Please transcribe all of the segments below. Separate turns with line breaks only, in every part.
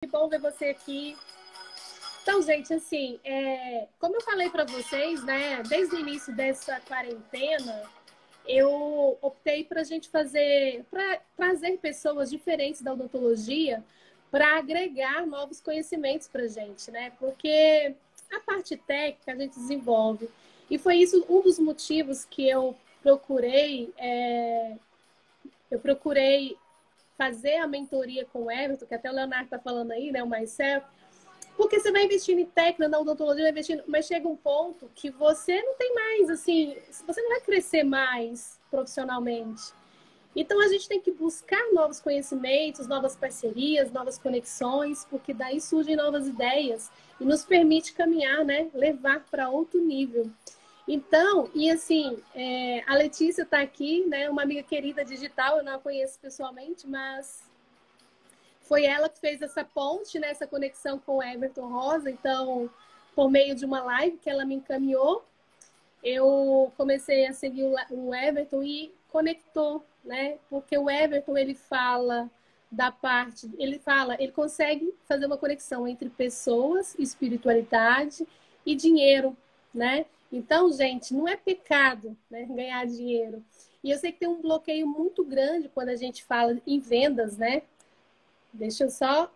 Que bom ver você aqui. Então, gente, assim, como eu falei para vocês, né, desde o início dessa quarentena, eu optei para a gente para trazer pessoas diferentes da odontologia para agregar novos conhecimentos para a gente, né? Porque a parte técnica a gente desenvolve. E foi isso um dos motivos que eu procurei fazer a mentoria com o Everton, que até o Leonardo está falando aí, né, o Myself. Porque você vai investindo em técnica, na odontologia, vai investindo, mas chega um ponto que você não tem mais, assim, você não vai crescer mais profissionalmente. Então a gente tem que buscar novos conhecimentos, novas parcerias, novas conexões, porque daí surgem novas ideias e nos permite caminhar, né? Levar para outro nível. Então, e assim, a Letícia está aqui, né? Uma amiga querida digital, eu não a conheço pessoalmente, mas foi ela que fez essa ponte, né, essa conexão com o Everton Rosa. Então, por meio de uma live que ela me encaminhou, eu comecei a seguir o Everton e conectou, né? Porque o Everton, ele fala da parte, ele consegue fazer uma conexão entre pessoas, espiritualidade e dinheiro, né? Então, gente, não é pecado, né, ganhar dinheiro. E eu sei que tem um bloqueio muito grande quando a gente fala em vendas, né? Deixa eu só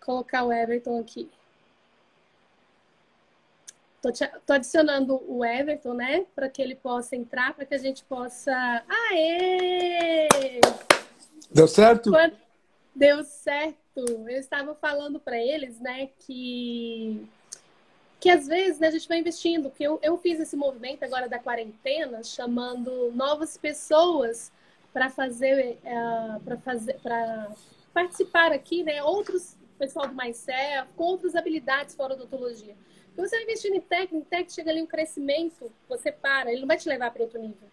colocar o Everton aqui. Tô adicionando o Everton, né? Para que ele possa entrar, para que a gente possa... Aê!
Deu certo?
Deu certo. Eu estava falando para eles, né, que às vezes, né, a gente vai investindo, que eu fiz esse movimento agora da quarentena, chamando novas pessoas para para participar aqui, né, outros, pessoal do Myself, com outras habilidades fora da odontologia. Porque você vai investindo em técnica, chega ali um crescimento, você para, ele não vai te levar para outro nível,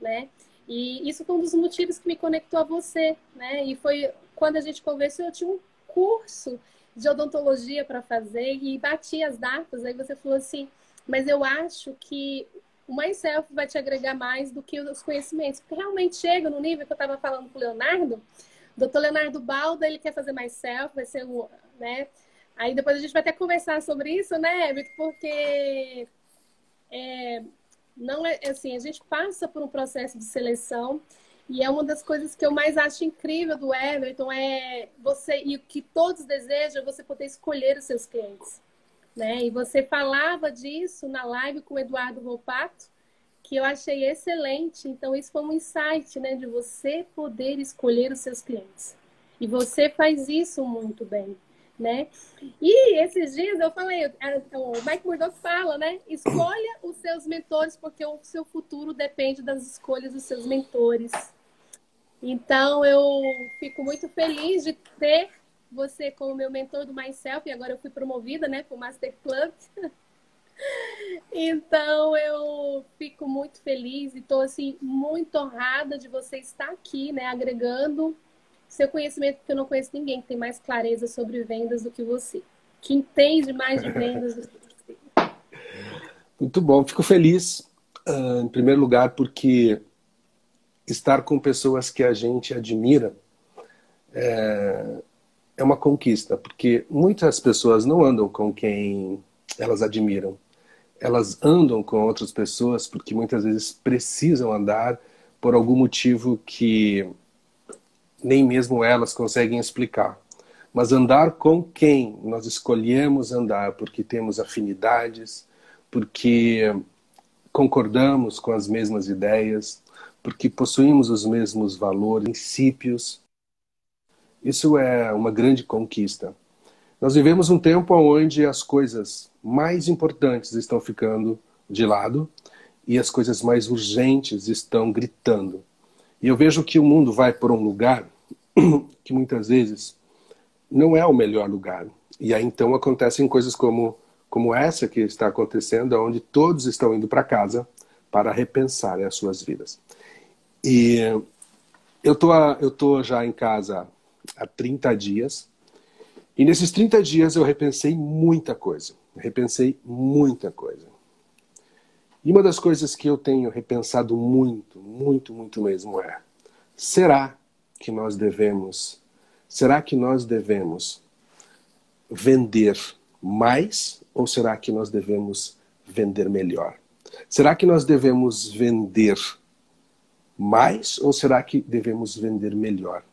né? E isso foi um dos motivos que me conectou a você, né? E foi quando a gente conversou, eu tinha um curso de odontologia para fazer e bati as datas. Aí você falou assim, mas eu acho que o Myself vai te agregar mais do que os conhecimentos. Porque realmente chega no nível que eu estava falando com o Leonardo, o doutor Leonardo Balda, ele quer fazer Myself, vai ser o, né? Aí depois a gente vai até conversar sobre isso, né, Everton? Porque não é assim, a gente passa por um processo de seleção e é uma das coisas que eu mais acho incrível do Everton é você, e o que todos desejam, é você poder escolher os seus clientes, né? E você falava disso na live com o Eduardo Volpato, que eu achei excelente. Então isso foi um insight, né, de você poder escolher os seus clientes. E você faz isso muito bem, né? E esses dias eu falei, o Mike Murdock fala, né? Escolha os seus mentores, porque o seu futuro depende das escolhas dos seus mentores. Então eu fico muito feliz de ter você como meu mentor do Myself, e agora eu fui promovida, né, para o Master Club. Então eu fico muito feliz e estou assim muito honrada de você estar aqui, né, agregando seu conhecimento, porque eu não conheço ninguém que tem mais clareza sobre vendas do que você, que entende mais de vendas do que você.
Muito bom, fico feliz, em primeiro lugar, porque estar com pessoas que a gente admira é uma conquista, porque muitas pessoas não andam com quem elas admiram. Elas andam com outras pessoas porque muitas vezes precisam andar por algum motivo que nem mesmo elas conseguem explicar. Mas andar com quem nós escolhemos andar porque temos afinidades, porque concordamos com as mesmas ideias, porque possuímos os mesmos valores, princípios, isso é uma grande conquista. Nós vivemos um tempo onde as coisas mais importantes estão ficando de lado e as coisas mais urgentes estão gritando. E eu vejo que o mundo vai por um lugar que muitas vezes não é o melhor lugar. E aí então acontecem coisas como essa que está acontecendo, onde todos estão indo para casa para repensar as suas vidas. E eu tô já em casa há 30 dias, e nesses 30 dias eu repensei muita coisa. Repensei muita coisa. E uma das coisas que eu tenho repensado muito, muito, muito mesmo é: será que nós devemos vender mais ou será que nós devemos vender melhor? Será que nós devemos vender mais ou será que devemos vender melhor?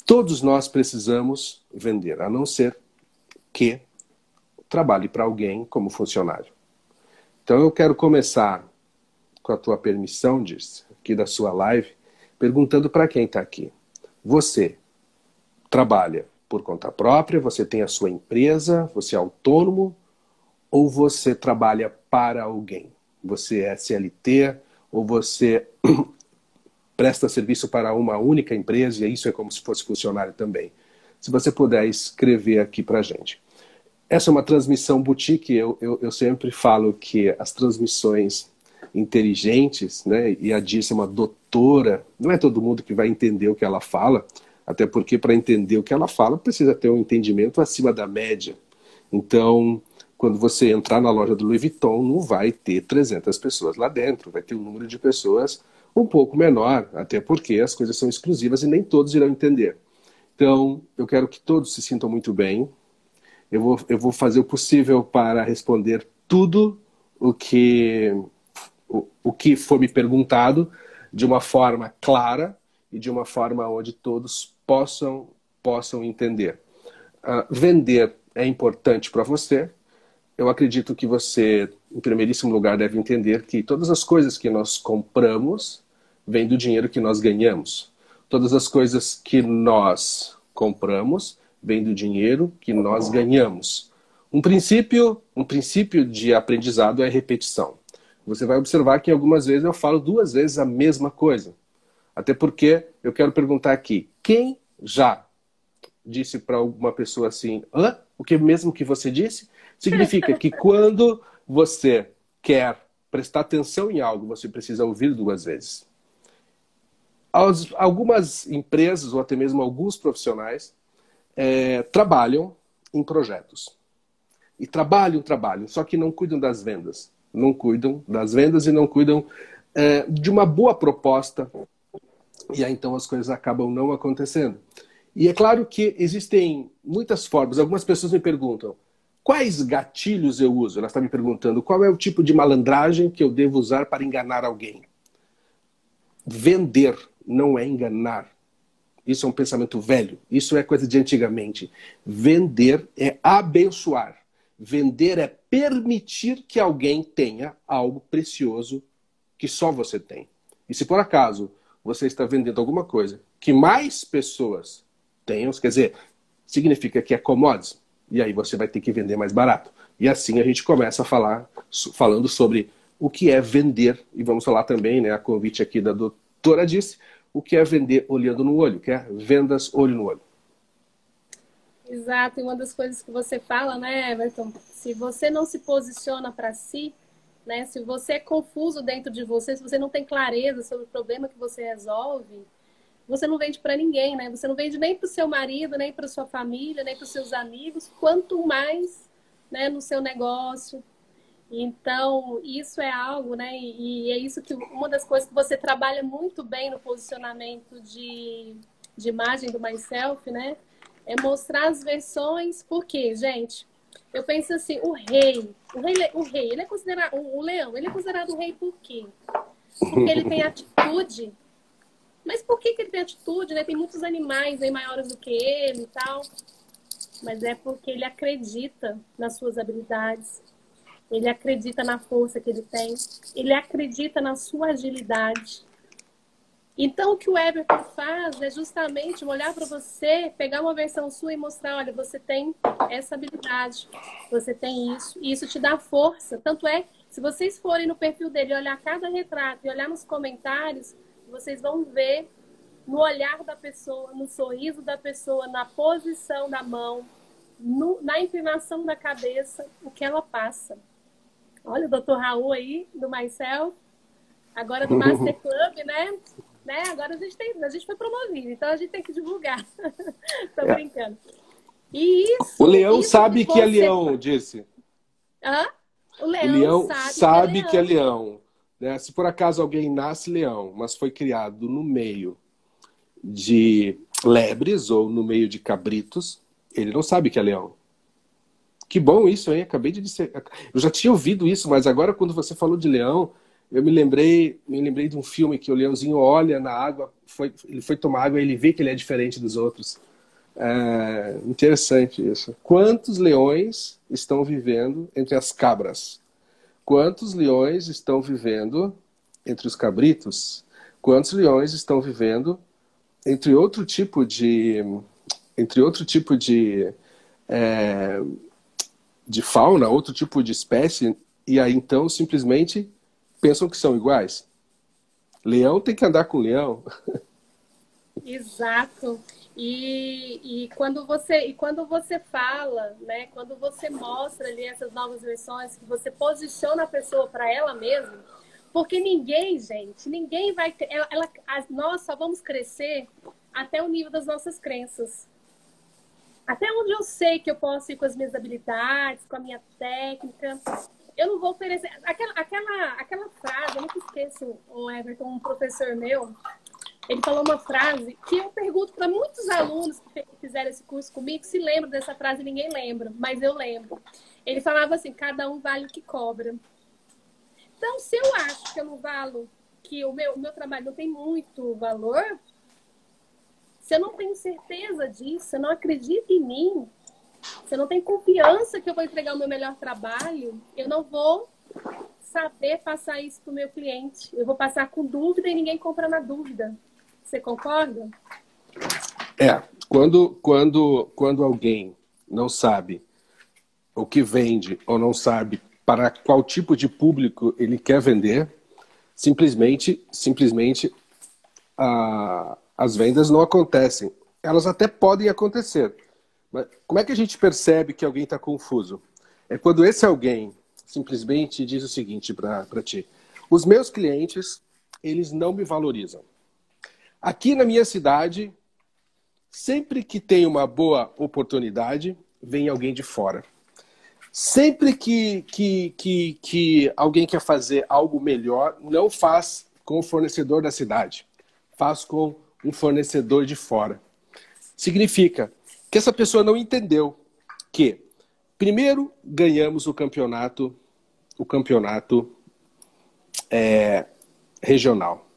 Todos nós precisamos vender, a não ser que trabalhe para alguém como funcionário. Então eu quero começar, com a tua permissão, Dirce, aqui da sua live, perguntando para quem está aqui. Você trabalha por conta própria, você tem a sua empresa, você é autônomo, ou você trabalha para alguém? Você é CLT, ou você presta serviço para uma única empresa, e isso é como se fosse funcionário também. Se você puder escrever aqui para a gente. Essa é uma transmissão boutique, eu sempre falo que as transmissões inteligentes, né, e a Dirce é uma doutora, não é todo mundo que vai entender o que ela fala, até porque para entender o que ela fala precisa ter um entendimento acima da média. Então, quando você entrar na loja do Louis Vuitton, não vai ter 300 pessoas lá dentro, vai ter um número de pessoas um pouco menor, até porque as coisas são exclusivas e nem todos irão entender. Então, eu quero que todos se sintam muito bem. Eu vou fazer o possível para responder tudo o que for me perguntado de uma forma clara e de uma forma onde todos possam entender. Vender é importante para você. Eu acredito que você, em primeiríssimo lugar, deve entender que todas as coisas que nós compramos vêm do dinheiro que nós ganhamos. Todas as coisas que nós compramos vêm do dinheiro que nós ganhamos. Um princípio de aprendizado é repetição. Você vai observar que algumas vezes eu falo 2 vezes a mesma coisa. Até porque eu quero perguntar aqui, quem já disse para alguma pessoa assim, o que mesmo que você disse? Significa que quando você quer prestar atenção em algo, você precisa ouvir 2 vezes. Algumas empresas, ou até mesmo alguns profissionais, trabalham em projetos. E trabalham, só que não cuidam das vendas. Não cuidam das vendas e não cuidam de uma boa proposta. E aí então as coisas acabam não acontecendo. E é claro que existem muitas formas. Algumas pessoas me perguntam, quais gatilhos eu uso? Elas estão me perguntando, qual é o tipo de malandragem que eu devo usar para enganar alguém? Vender não é enganar. Isso é um pensamento velho. Isso é coisa de antigamente. Vender é abençoar. Vender é permitir que alguém tenha algo precioso que só você tem. E se por acaso você está vendendo alguma coisa que mais pessoas tenham, quer dizer, significa que é commodities. E aí você vai ter que vender mais barato. E assim a gente começa a falando sobre o que é vender. E vamos falar também, né, a convite aqui da doutora Dirce, o que é vender olhando no olho, que é vendas olho no olho.
Exato, e uma das coisas que você fala, né, Everton, se você não se posiciona para si, né, se você é confuso dentro de você, se você não tem clareza sobre o problema que você resolve, você não vende para ninguém, né? Você não vende nem para o seu marido, nem para sua família, nem para os seus amigos, quanto mais, né, no seu negócio. Então, isso é algo, né? E é isso que uma das coisas que você trabalha muito bem no posicionamento de imagem do Myself, né? É mostrar as versões. Por quê, gente? Eu penso assim, o rei, ele é considerado, o leão, ele é considerado o rei por quê? Porque ele tem atitude. Mas por que ele tem atitude, né? Tem muitos animais aí maiores do que ele e tal. Mas é porque ele acredita nas suas habilidades. Ele acredita na força que ele tem. Ele acredita na sua agilidade. Então, o que o Everton faz é justamente olhar para você, pegar uma versão sua e mostrar, olha, você tem essa habilidade, você tem isso, e isso te dá força. Tanto é, se vocês forem no perfil dele, olhar cada retrato e olhar nos comentários, vocês vão ver no olhar da pessoa, no sorriso da pessoa, na posição da mão, na inclinação da cabeça, o que ela passa. Olha o Dr. Raul aí, do Myself, agora do Master Club, né? Agora a gente foi promovido, então a gente tem que divulgar. Tô brincando. E isso...
O leão
isso
sabe que é leão, Dirce.
Hã? O
O leão sabe que é
leão.
leão. Né? Se por acaso alguém nasce leão, mas foi criado no meio de lebres ou no meio de cabritos, Ele não sabe que é leão. Que bom isso, hein? Acabei de dizer. Eu já tinha ouvido isso, mas agora quando você falou de leão, eu me lembrei de um filme que o leãozinho olha na água, ele foi tomar água e ele vê que ele é diferente dos outros. É interessante isso. Quantos leões estão vivendo entre as cabras? Quantos leões estão vivendo entre os cabritos? Quantos leões estão vivendo entre outro tipo de fauna, outro tipo de espécie, e aí então simplesmente pensam que são iguais? Leão tem que andar com leão.
Exato. E quando você fala, né? Quando você mostra ali essas novas versões, que você posiciona a pessoa para ela mesma, porque ninguém, gente, ninguém vai ter. Nós só vamos crescer até o nível das nossas crenças. Até onde eu sei que eu posso ir com as minhas habilidades, com a minha técnica. Eu não vou oferecer. Aquela frase, eu nunca esqueço, o Everton, um professor meu, ele falou uma frase que eu pergunto para muitos alunos que fizeram esse curso comigo se lembram dessa frase, ninguém lembra, mas eu lembro. Ele falava assim: cada um vale o que cobra. Então, se eu acho que eu não valo, que o meu trabalho não tem muito valor, se eu não tenho certeza disso, se eu não acredito em mim, se eu não tenho confiança que eu vou entregar o meu melhor trabalho, eu não vou saber passar isso para o meu cliente. Eu vou passar com dúvida e ninguém compra na dúvida. Você concorda?
Quando alguém não sabe o que vende ou não sabe para qual tipo de público ele quer vender, simplesmente as vendas não acontecem. Elas até podem acontecer. Mas como é que a gente percebe que alguém está confuso? É quando esse alguém simplesmente diz o seguinte para ti: os meus clientes, eles não me valorizam. Aqui na minha cidade, sempre que tem uma boa oportunidade, vem alguém de fora. Sempre que alguém quer fazer algo melhor, não faz com o fornecedor da cidade, faz com um fornecedor de fora. Significa que essa pessoa não entendeu que, primeiro, ganhamos o campeonato regional.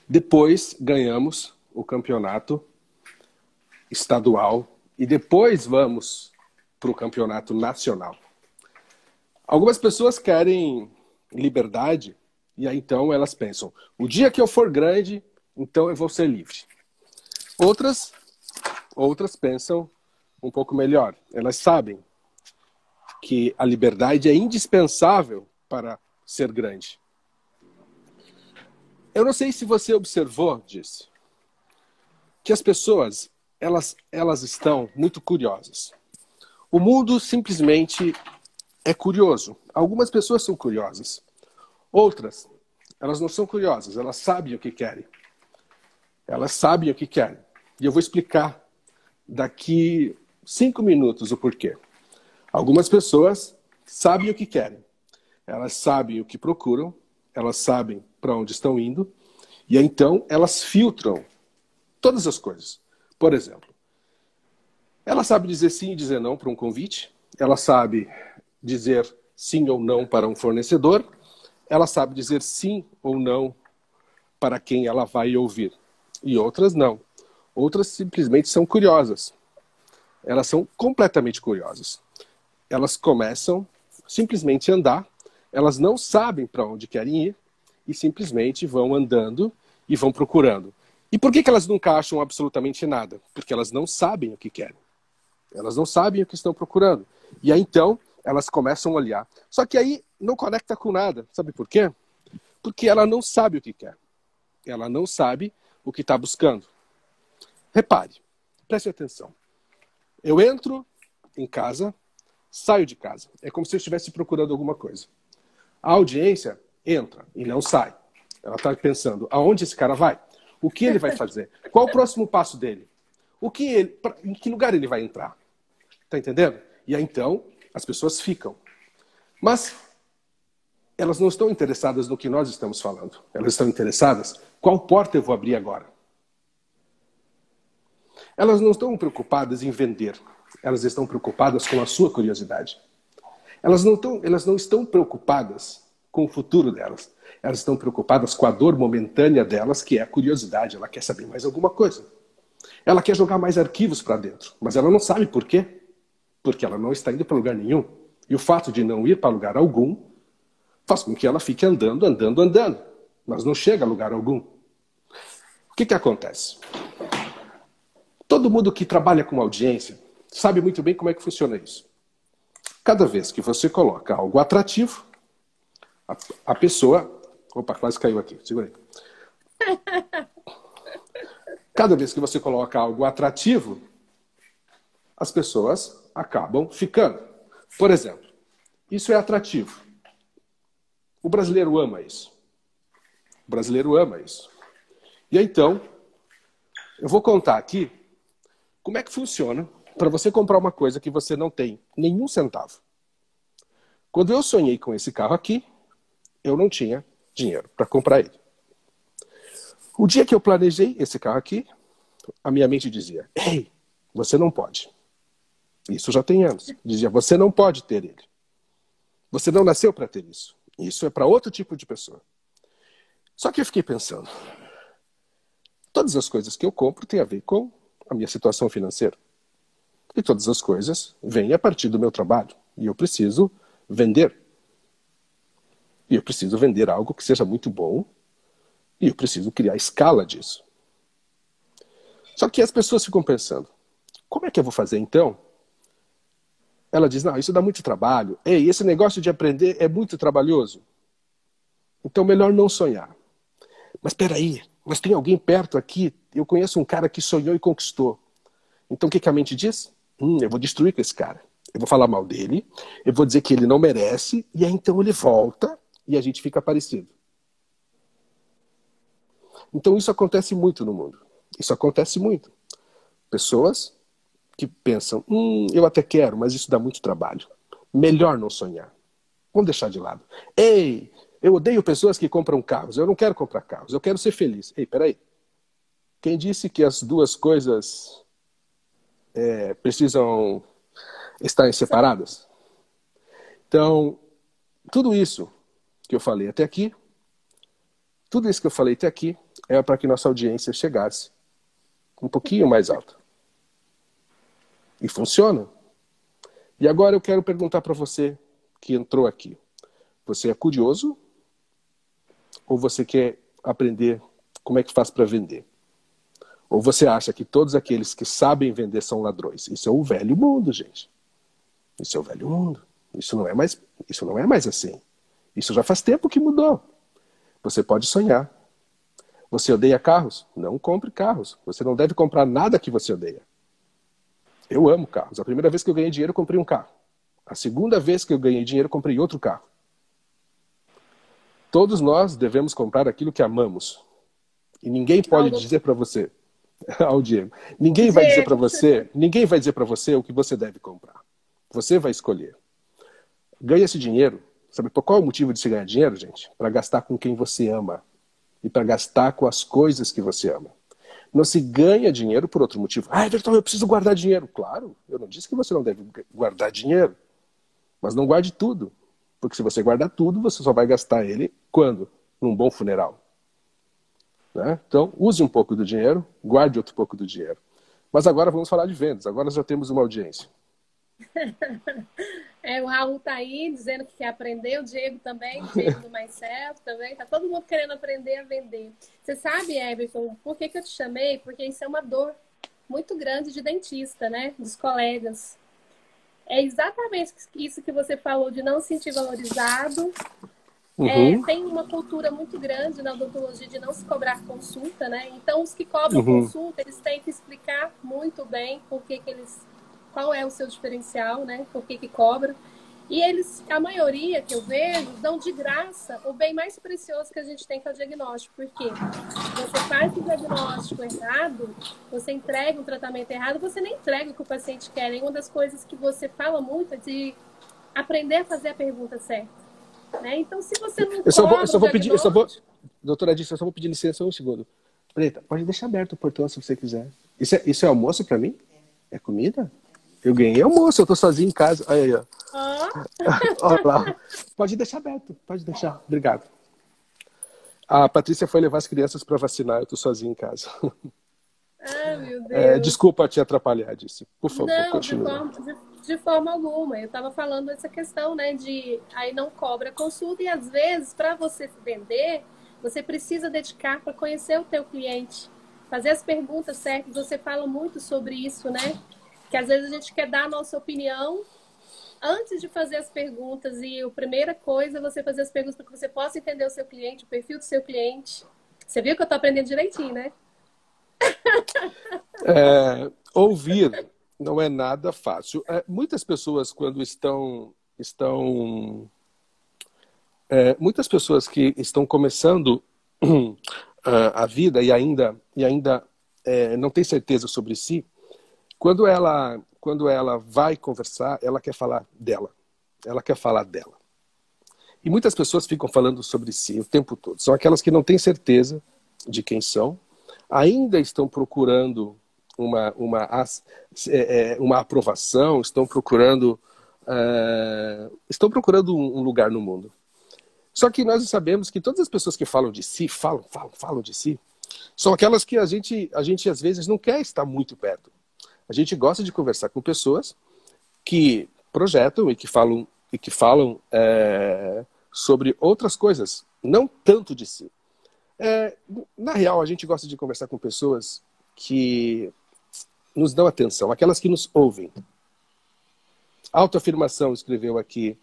Depois, ganhamos o campeonato estadual. E depois vamos para o campeonato nacional. Algumas pessoas querem liberdade e aí então elas pensam: o dia que eu for grande, então eu vou ser livre. Outras pensam um pouco melhor. Elas sabem que a liberdade é indispensável para ser grande. Eu não sei se você observou disso, que as pessoas, elas estão muito curiosas. O mundo simplesmente é curioso. Algumas pessoas são curiosas. Outras, elas não são curiosas, elas sabem o que querem. Elas sabem o que querem. E eu vou explicar daqui 5 minutos o porquê. Algumas pessoas sabem o que querem. Elas sabem o que procuram, elas sabem para onde estão indo, e então elas filtram todas as coisas. Por exemplo, ela sabe dizer sim e dizer não para um convite, ela sabe dizer sim ou não para um fornecedor, ela sabe dizer sim ou não para quem ela vai ouvir. E outras não. Outras simplesmente são curiosas. Elas são completamente curiosas. Elas começam simplesmente a andar, elas não sabem para onde querem ir e simplesmente vão andando e vão procurando. E por que elas nunca acham absolutamente nada? Porque elas não sabem o que querem. Elas não sabem o que estão procurando. E aí então elas começam a olhar. Só que aí não conecta com nada. Sabe por quê? Porque ela não sabe o que quer. Ela não sabe o que está buscando. Repare, preste atenção. Eu entro em casa, saio de casa. É como se eu estivesse procurando alguma coisa. A audiência entra e não sai. Ela está pensando: aonde esse cara vai? O que ele vai fazer? Qual o próximo passo dele? Em que lugar ele vai entrar? Está entendendo? E aí então as pessoas ficam. Mas elas não estão interessadas no que nós estamos falando. Elas estão interessadas: qual porta eu vou abrir agora? Elas não estão preocupadas em vender. Elas estão preocupadas com a sua curiosidade. Elas não estão preocupadas com o futuro delas. Elas estão preocupadas com a dor momentânea delas, que é a curiosidade. Ela quer saber mais alguma coisa. Ela quer jogar mais arquivos para dentro, mas ela não sabe por quê. Porque ela não está indo para lugar nenhum. E o fato de não ir para lugar algum faz com que ela fique andando, mas não chega a lugar algum. O que acontece? Todo mundo que trabalha com audiência sabe muito bem como é que funciona isso. Cada vez que você coloca algo atrativo, a pessoa... Opa, quase caiu aqui. Segura aí. Cada vez que você coloca algo atrativo, as pessoas acabam ficando. Por exemplo, isso é atrativo. O brasileiro ama isso. O brasileiro ama isso. E então, eu vou contar aqui como é que funciona para você comprar uma coisa que você não tem nenhum centavo. Quando eu sonhei com esse carro aqui, eu não tinha dinheiro para comprar ele. O dia que eu planejei esse carro aqui, a minha mente dizia: ei, você não pode. Isso já tem anos. Dizia: você não pode ter ele. Você não nasceu para ter isso. Isso é para outro tipo de pessoa. Só que eu fiquei pensando, todas as coisas que eu compro têm a ver com a minha situação financeira. E todas as coisas vêm a partir do meu trabalho. E eu preciso vender. E eu preciso vender algo que seja muito bom. E eu preciso criar escala disso. Só que as pessoas ficam pensando, como é que eu vou fazer então? Ela diz: não, isso dá muito trabalho. Ei, esse negócio de aprender é muito trabalhoso. Então melhor não sonhar. Mas espera aí, mas tem alguém perto aqui, eu conheço um cara que sonhou e conquistou. Então o que a mente diz? Eu vou destruir com esse cara. Eu vou falar mal dele, eu vou dizer que ele não merece, e aí então ele volta e a gente fica parecido. Então isso acontece muito no mundo. Isso acontece muito. Pessoas que pensam, eu até quero, mas isso dá muito trabalho. Melhor não sonhar. Vamos deixar de lado. Ei, eu odeio pessoas que compram carros. Eu não quero comprar carros, eu quero ser feliz. Ei, peraí. Quem disse que as duas coisas precisam estar separadas? Então, tudo isso que eu falei até aqui, é para que nossa audiência chegasse um pouquinho mais alta. E funciona. E agora eu quero perguntar para você que entrou aqui. Você é curioso? Ou você quer aprender como é que faz para vender? Ou você acha que todos aqueles que sabem vender são ladrões? Isso é o velho mundo, gente. Isso é o velho mundo. Isso não é mais assim. Isso já faz tempo que mudou. Você pode sonhar. Você odeia carros? Não compre carros. Você não deve comprar nada que você odeia. Eu amo carros. A primeira vez que eu ganhei dinheiro, eu comprei um carro. A segunda vez que eu ganhei dinheiro, eu comprei outro carro. Todos nós devemos comprar aquilo que amamos. E ninguém pode dizer para você, ao Diego, ninguém vai dizer para você o que você deve comprar. Você vai escolher. Ganha esse dinheiro. Sabe qual é o motivo de se ganhar dinheiro, gente? Para gastar com quem você ama. E para gastar com as coisas que você ama. Não se ganha dinheiro por outro motivo. Everton, eu preciso guardar dinheiro. Claro, eu não disse que você não deve guardar dinheiro. Mas não guarde tudo. Porque se você guardar tudo, você só vai gastar ele quando? Num bom funeral. Né? Então, use um pouco do dinheiro, guarde outro pouco do dinheiro. Mas agora vamos falar de vendas. Agora já temos uma audiência.
O Raul tá aí dizendo que quer aprender, o Diego também, o Diego do Myself também, tá todo mundo querendo aprender a vender. Você sabe, Everton, por que eu te chamei? Porque isso é uma dor muito grande de dentista, né? Dos colegas. É exatamente isso que você falou, de não se sentir valorizado. Tem uma cultura muito grande na odontologia de não se cobrar consulta, né? Então, os que cobram consulta, eles têm que explicar muito bem qual é o seu diferencial, né? Por que cobra. E a maioria que eu vejo, dão de graça o bem mais precioso que a gente tem, que é o diagnóstico. Por quê? Você faz o diagnóstico errado, você entrega um tratamento errado, você nem entrega o que o paciente quer. E uma das coisas que você fala muito é de aprender a fazer a pergunta certa. Né? Então, se você não
doutora Adilson, eu só vou pedir licença um segundo. Preta, pode deixar aberto o portão se você quiser. Isso é almoço para mim? É comida? Eu ganhei almoço, eu tô sozinho em casa. Aí, ó.
Ó.
Olha lá. Pode deixar aberto, pode deixar. Obrigado. A Patrícia foi levar as crianças para vacinar, eu tô sozinho em casa.
Ah, meu Deus.
Desculpa te atrapalhar, disse. Por favor,
Não,
continue.
de forma alguma. Eu estava falando essa questão, né, de aí não cobra consulta e às vezes para você vender, você precisa dedicar para conhecer o teu cliente, fazer as perguntas certas. Você fala muito sobre isso, né? Que às vezes a gente quer dar a nossa opinião antes de fazer as perguntas e a primeira coisa é você fazer as perguntas para que você possa entender o seu cliente, o perfil do seu cliente. Você viu que eu estou aprendendo direitinho, né?
Ouvir não é nada fácil. Muitas pessoas, quando muitas pessoas que estão começando a vida e ainda não tem certeza sobre si, quando ela vai conversar, ela quer falar dela. Ela quer falar dela. E muitas pessoas ficam falando sobre si o tempo todo. São aquelas que não têm certeza de quem são, ainda estão procurando uma aprovação, estão procurando um lugar no mundo. Só que nós sabemos que todas as pessoas que falam de si, falam de si, são aquelas que a gente às vezes não quer estar muito perto. A gente gosta de conversar com pessoas que projetam e que falam sobre outras coisas, não tanto de si. Na real, a gente gosta de conversar com pessoas que nos dão atenção, aquelas que nos ouvem. Autoafirmação, escreveu aqui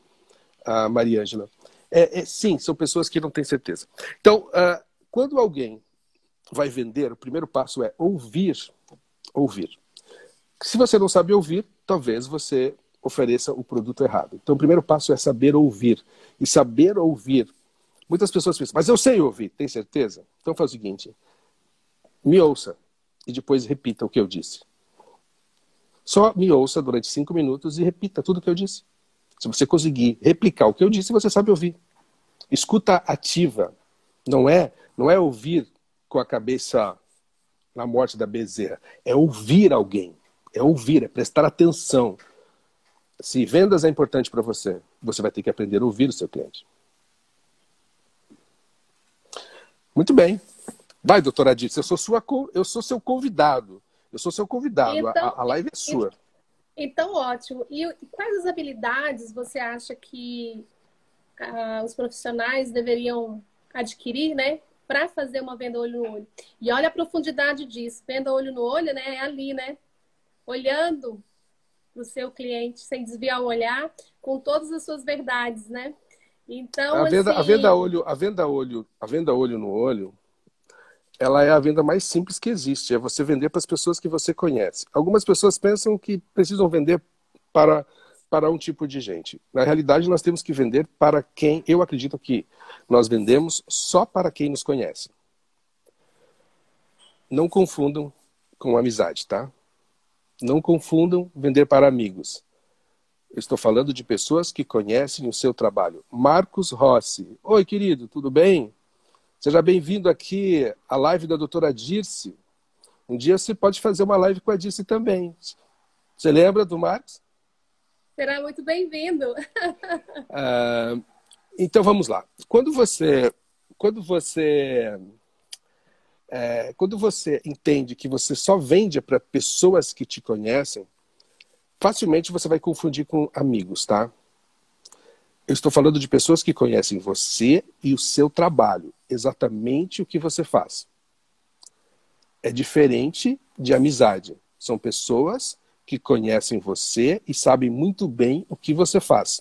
a Maria Ângela. Sim, são pessoas que não têm certeza. Então, quando alguém vai vender, o primeiro passo é ouvir. Se você não sabe ouvir, talvez você ofereça o produto errado. Então, o primeiro passo é saber ouvir. E saber ouvir. Muitas pessoas pensam, mas eu sei ouvir, tem certeza? Então faz o seguinte, me ouça e depois repita o que eu disse. Só me ouça durante 5 minutos e repita tudo o que eu disse. Se você conseguir replicar o que eu disse, você sabe ouvir. Escuta ativa. Não é ouvir com a cabeça na morte da bezerra. É ouvir alguém. É ouvir, é prestar atenção. Se vendas é importante para você, você vai ter que aprender a ouvir o seu cliente. Muito bem. Vai, doutora Aditya, eu sou seu convidado. Eu sou seu convidado.
Então,
a live é sua.
Então, ótimo. E quais as habilidades você acha que os profissionais deveriam adquirir, né, para fazer uma venda olho no olho? E olha a profundidade disso. Venda olho no olho, né, é ali, né? Olhando para o seu cliente, sem desviar o olhar, com todas as suas verdades, né? Então,
a venda olho no olho, ela é a venda mais simples que existe. É você vender para as pessoas que você conhece. Algumas pessoas pensam que precisam vender para um tipo de gente. Na realidade, nós temos que vender para quem... Eu acredito que nós vendemos só para quem nos conhece. Não confundam com amizade, tá? Não confundam vender para amigos. Eu estou falando de pessoas que conhecem o seu trabalho. Marcos Rossi. Oi, querido, tudo bem? Seja bem-vindo aqui à live da doutora Dirce. Um dia você pode fazer uma live com a Dirce também. Você lembra do Marcos?
Será muito bem-vindo.
Então vamos lá. Quando você entende que você só vende para pessoas que te conhecem, facilmente você vai confundir com amigos, tá? Eu estou falando de pessoas que conhecem você e o seu trabalho, exatamente o que você faz. É diferente de amizade. São pessoas que conhecem você e sabem muito bem o que você faz.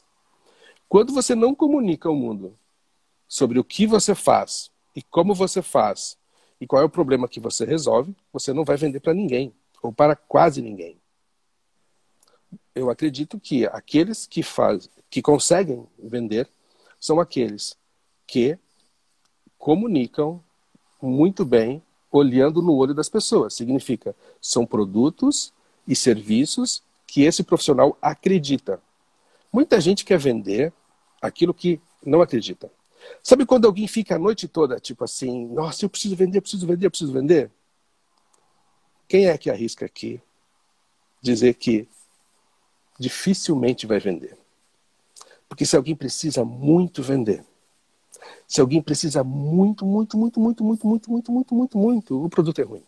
Quando você não comunica ao mundo sobre o que você faz e como você faz e qual é o problema que você resolve, você não vai vender para ninguém ou para quase ninguém. Eu acredito que aqueles que conseguem vender são aqueles que comunicam muito bem olhando no olho das pessoas. Significa, são produtos e serviços que esse profissional acredita. Muita gente quer vender aquilo que não acredita. Sabe quando alguém fica a noite toda, tipo assim, nossa, eu preciso vender, preciso vender, preciso vender? Quem é que arrisca aqui dizer que dificilmente vai vender. Porque se alguém precisa muito vender, se alguém precisa muito, o produto é ruim.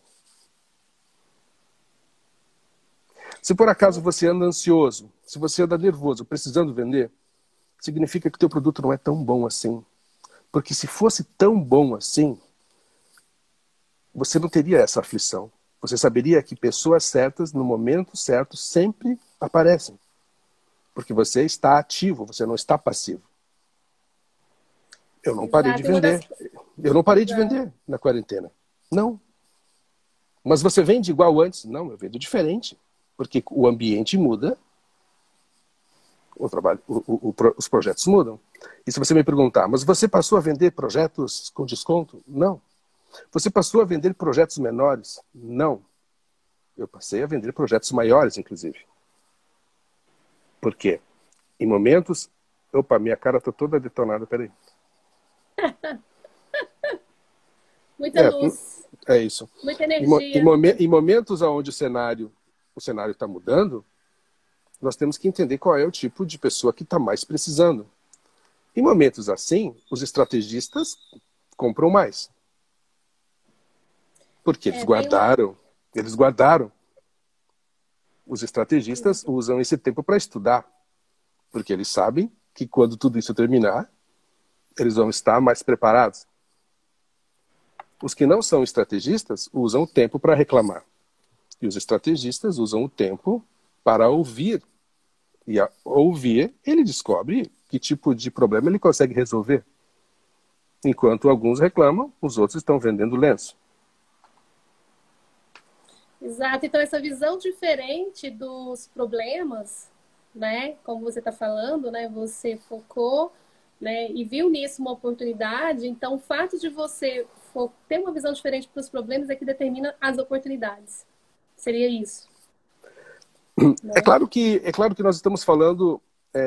Se por acaso você anda ansioso, se você anda nervoso, precisando vender, significa que o teu produto não é tão bom assim. Porque se fosse tão bom assim, você não teria essa aflição. Você saberia que pessoas certas, no momento certo, sempre aparecem. Porque você está ativo, você não está passivo. Eu não parei de vender. Eu não parei de vender na quarentena. Não. Mas você vende igual antes? Não, eu vendo diferente. Porque o ambiente muda, os projetos mudam. E se você me perguntar, mas você passou a vender projetos com desconto? Não. Você passou a vender projetos menores? Não. Eu passei a vender projetos maiores, inclusive. Por quê? Em momentos... Opa, minha cara está toda detonada, peraí.
Muita luz.
É isso.
Muita energia.
Em momentos onde o cenário está mudando, nós temos que entender qual é o tipo de pessoa que está mais precisando. Em momentos assim, os estrategistas compram mais. Porque eles guardaram. Eles guardaram. Os estrategistas usam esse tempo para estudar. Porque eles sabem que quando tudo isso terminar, eles vão estar mais preparados. Os que não são estrategistas usam o tempo para reclamar. E os estrategistas usam o tempo para ouvir. E ao ouvir, ele descobre que tipo de problema ele consegue resolver. Enquanto alguns reclamam, os outros estão vendendo lenço.
Exato. Então, essa visão diferente dos problemas, né? Como você está falando, né? Você focou, né? E viu nisso uma oportunidade. Então, o fato de você ter uma visão diferente para os problemas é que determina as oportunidades. Seria isso.
É claro que nós estamos falando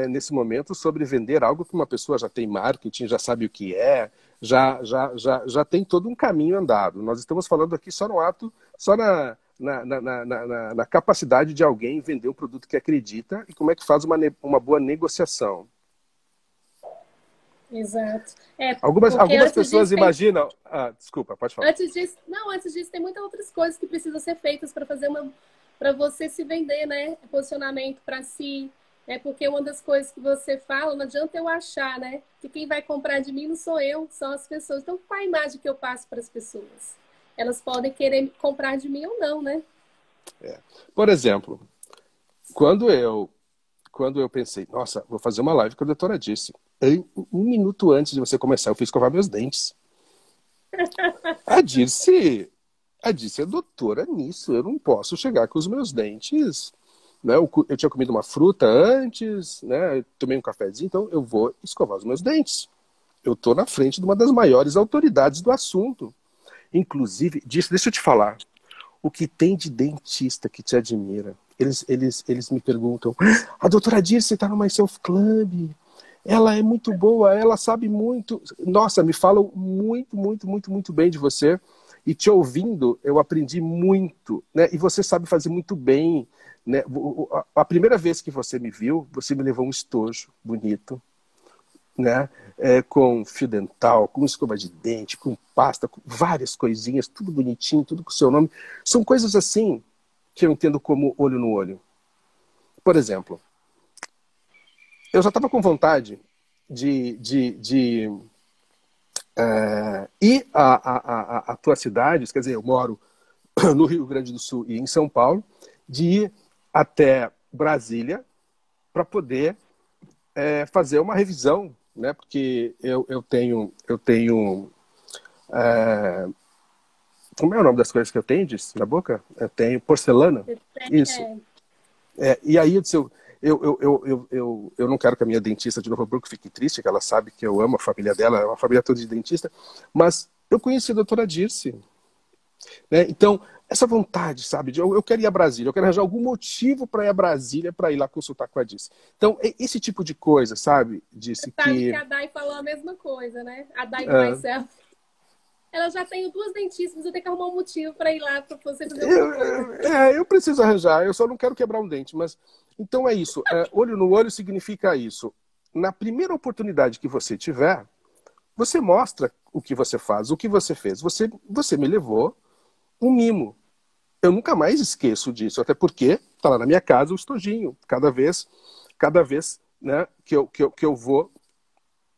nesse momento sobre vender algo que uma pessoa já tem marketing, já sabe o que é, já tem todo um caminho andado. Nós estamos falando aqui só no ato, só na capacidade de alguém vender um produto que acredita e como é que faz uma boa negociação.
Exato.
Algumas pessoas imaginam... desculpa, pode falar.
Antes disso, tem muitas outras coisas que precisam ser feitas para fazer para você se vender, né? Posicionamento para si. Porque uma das coisas que você fala, não adianta eu achar, né? Que quem vai comprar de mim não sou eu, são as pessoas. Então, qual a imagem que eu passo para as pessoas? Elas podem querer comprar de mim ou não, né?
Por exemplo, quando eu pensei, nossa, vou fazer uma live com a doutora Dirce. Um minuto antes de você começar, eu fui escovar meus dentes. A Dirce é doutora nisso. Eu não posso chegar com os meus dentes... Né? Eu tinha comido uma fruta antes, né? Eu tomei um cafezinho, então eu vou escovar os meus dentes. Eu estou na frente de uma das maiores autoridades do assunto. Inclusive, deixa eu te falar, o que tem de dentista que te admira? Eles me perguntam, a doutora Dirce está no Myself Club, ela é muito boa, ela sabe muito. Nossa, me falam muito bem de você. E te ouvindo, eu aprendi muito, né? E você sabe fazer muito bem, né? A primeira vez que você me viu, você me levou um estojo bonito, né? Com fio dental, com escova de dente, com pasta, com várias coisinhas, tudo bonitinho, tudo com o seu nome. São coisas assim que eu entendo como olho no olho. Por exemplo, eu já estava com vontade de ir a tua cidade, quer dizer, eu moro no Rio Grande do Sul e em São Paulo, de ir até Brasília para poder fazer uma revisão, né? Porque eu tenho como é o nome das coisas que eu tenho na boca? Eu tenho porcelana. Isso. E aí eu disse, eu não quero que a minha dentista de Novo Hamburgo fique triste, que ela sabe que eu amo a família dela, é uma família toda de dentista, mas eu conheci a doutora Dirce. Né? Então, essa vontade, sabe, eu quero ir a Brasília, eu quero arranjar algum motivo para ir a Brasília, para ir lá consultar com a Dirce. Então, esse tipo de coisa, sabe, Dirce,
sabe que a Dai falou a mesma coisa, né? A Dai do Myself. Ela já tem duas dentistas, eu tenho que arrumar um motivo para ir lá para você fazer alguma coisa.
Eu preciso arranjar, eu só não quero quebrar um dente, mas... Então é isso. Olho no olho significa isso. Na primeira oportunidade que você tiver, você mostra o que você faz, o que você fez. Você me levou um mimo. Eu nunca mais esqueço disso, até porque está lá na minha casa o estojinho. Cada vez, né, que eu vou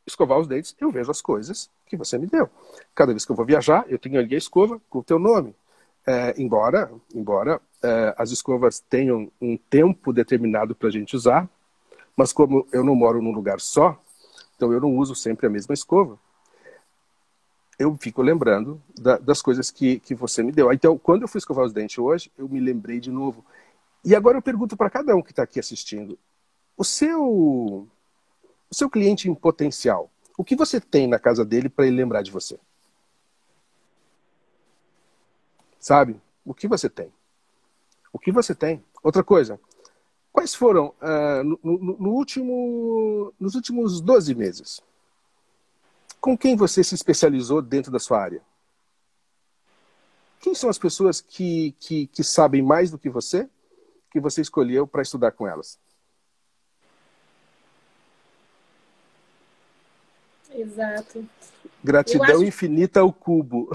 escovar os dentes, eu vejo as coisas que você me deu. Cada vez que eu vou viajar, eu tenho ali a escova com o teu nome. Embora as escovas tenham um tempo determinado para a gente usar, mas como eu não moro num lugar só, então eu não uso sempre a mesma escova, eu fico lembrando das coisas que você me deu. Então, quando eu fui escovar os dentes hoje, eu me lembrei de novo. E agora eu pergunto para cada um que está aqui assistindo, o seu cliente em potencial, o que você tem na casa dele para ele lembrar de você? Sabe? O que você tem? O que você tem? Outra coisa, quais foram, nos últimos 12 meses, com quem você se especializou dentro da sua área? Quem são as pessoas que sabem mais do que você escolheu para estudar com elas?
Exato.
Gratidão infinita ao cubo.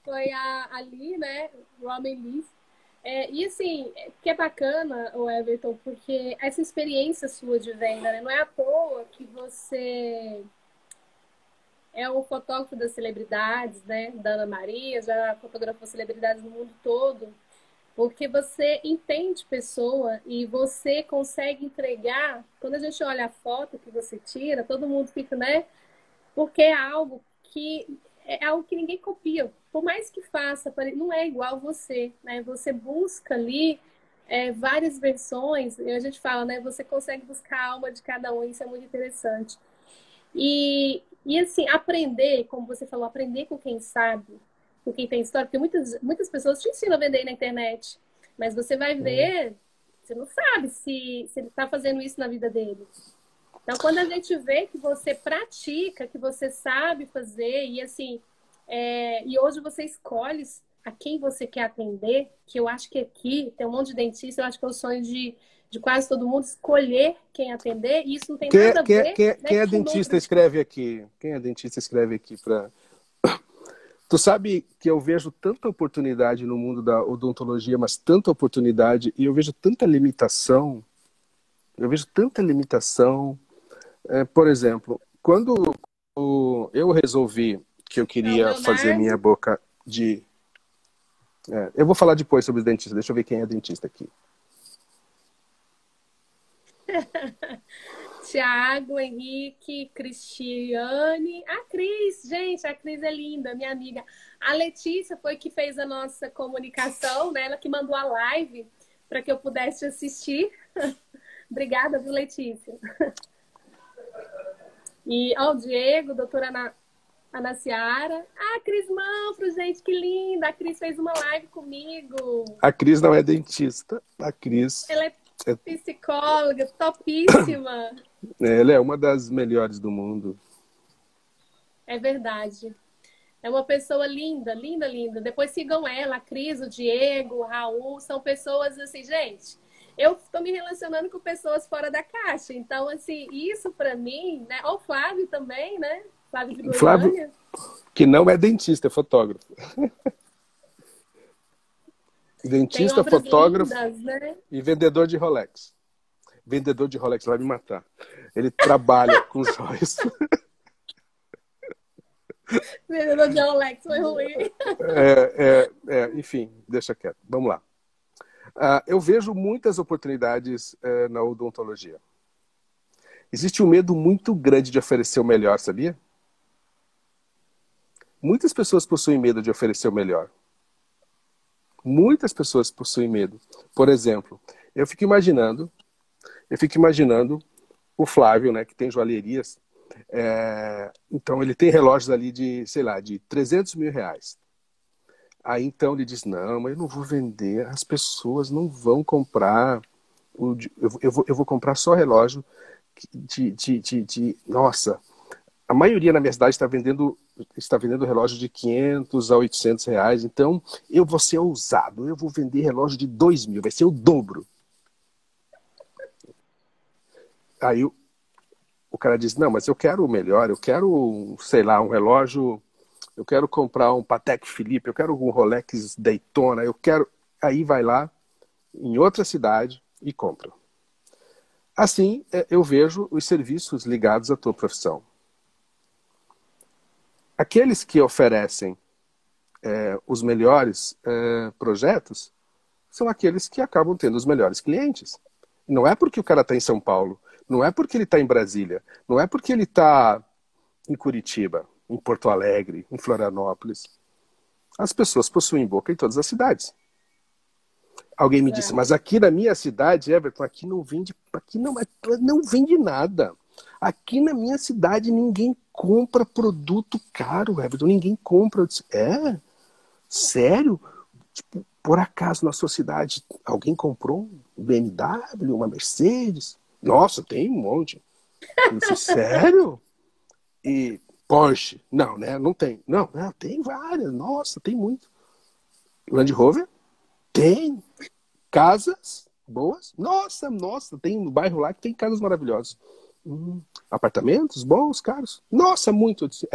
Foi a Lee, né? Roman Lee. E assim, que é bacana, o Everton, porque essa experiência sua de venda, né? Não é à toa que você é o fotógrafo das celebridades, né? Da Ana Maria, já fotografou celebridades no mundo todo, porque você entende pessoa e você consegue entregar. Quando a gente olha a foto que você tira, todo mundo fica, né? Porque é algo que ninguém copia. Por mais que faça, não é igual você, né? Você busca ali várias versões, e a gente fala, né? Você consegue buscar a alma de cada um, isso é muito interessante. E assim, aprender, como você falou, aprender com quem sabe, com quem tem história, porque muitas pessoas te ensinam a vender na internet, mas você vai ver, você não sabe se ele está fazendo isso na vida dele. Então, quando a gente vê que você pratica, que você sabe fazer, e assim, e hoje você escolhe a quem você quer atender, que eu acho que aqui tem um monte de dentista, eu acho que é o sonho de quase todo mundo escolher quem atender, e isso não tem nada a ver...
Quem é dentista escreve aqui. Quem é dentista escreve aqui para... Tu sabe que eu vejo tanta oportunidade no mundo da odontologia, mas tanta oportunidade, e eu vejo tanta limitação. Por exemplo, quando eu resolvi que eu queria fazer minha boca de... eu vou falar depois sobre os dentistas. Deixa eu ver quem é dentista aqui.
Tiago, Henrique, Cristiane, a Cris, gente, a Cris é linda, minha amiga. A Letícia foi que fez a nossa comunicação, né? Ela que mandou a live para que eu pudesse assistir. Obrigada, viu, Letícia? E o Diego, doutora Ana Ciara. A Cris Manfro, gente, que linda. A Cris fez uma live comigo.
A Cris não é dentista. A Cris...
Ela é psicóloga, topíssima.
Ela é uma das melhores do mundo.
É verdade. É uma pessoa linda, linda, linda. Depois sigam ela, a Cris, o Diego, o Raul. São pessoas assim, gente... Eu estou me relacionando com pessoas fora da caixa. Então, assim, isso para mim, né? O Flávio também, né? Flávio de Goiânia.
Flávio, que não é dentista, é fotógrafo. Dentista, fotógrafo lindas, né? E vendedor de Rolex. Vendedor de Rolex vai me matar. Ele trabalha com joias.
Vendedor de Rolex foi ruim.
Enfim, deixa quieto. Vamos lá. Eu vejo muitas oportunidades na odontologia. Existe um medo muito grande de oferecer o melhor, sabia? Muitas pessoas possuem medo de oferecer o melhor. Muitas pessoas possuem medo. Por exemplo, eu fico imaginando o Flávio, né, que tem joalherias. Então ele tem relógios ali de, sei lá, de 300 mil reais. Aí então ele diz, não, mas eu não vou vender, as pessoas não vão comprar, eu vou comprar só relógio nossa, A maioria na minha cidade está vendendo relógio de 500 a 800 reais. Então, eu vou ser ousado. Eu vou vender relógio de 2.000. Vai ser o dobro. Aí o cara diz, não, mas eu quero o melhor. Eu quero, sei lá, um relógio. Eu quero comprar um Patek Philippe. Eu quero um Rolex Daytona. Eu quero... Aí vai lá em outra cidade e compra. Assim, eu vejo os serviços ligados à tua profissão. Aqueles que oferecem os melhores projetos são aqueles que acabam tendo os melhores clientes. Não é porque o cara está em São Paulo, não é porque ele está em Brasília, não é porque ele está em Curitiba, em Porto Alegre, em Florianópolis. As pessoas possuem boca em todas as cidades. Alguém me disse, mas aqui na minha cidade, Everton, aqui não vende nada. Aqui na minha cidade ninguém compra produto caro, Everton, ninguém compra. Eu disse, sério? Tipo, por acaso na sua cidade alguém comprou um BMW, uma Mercedes? Nossa, tem um monte. Eu disse, sério? E Porsche? Não, né? Não tem. Não, tem várias. Nossa, tem muito. Land Rover? Tem. Casas boas? Nossa, tem um bairro lá que tem casas maravilhosas. Apartamentos bons, caros? Nossa, muito. Eu disse,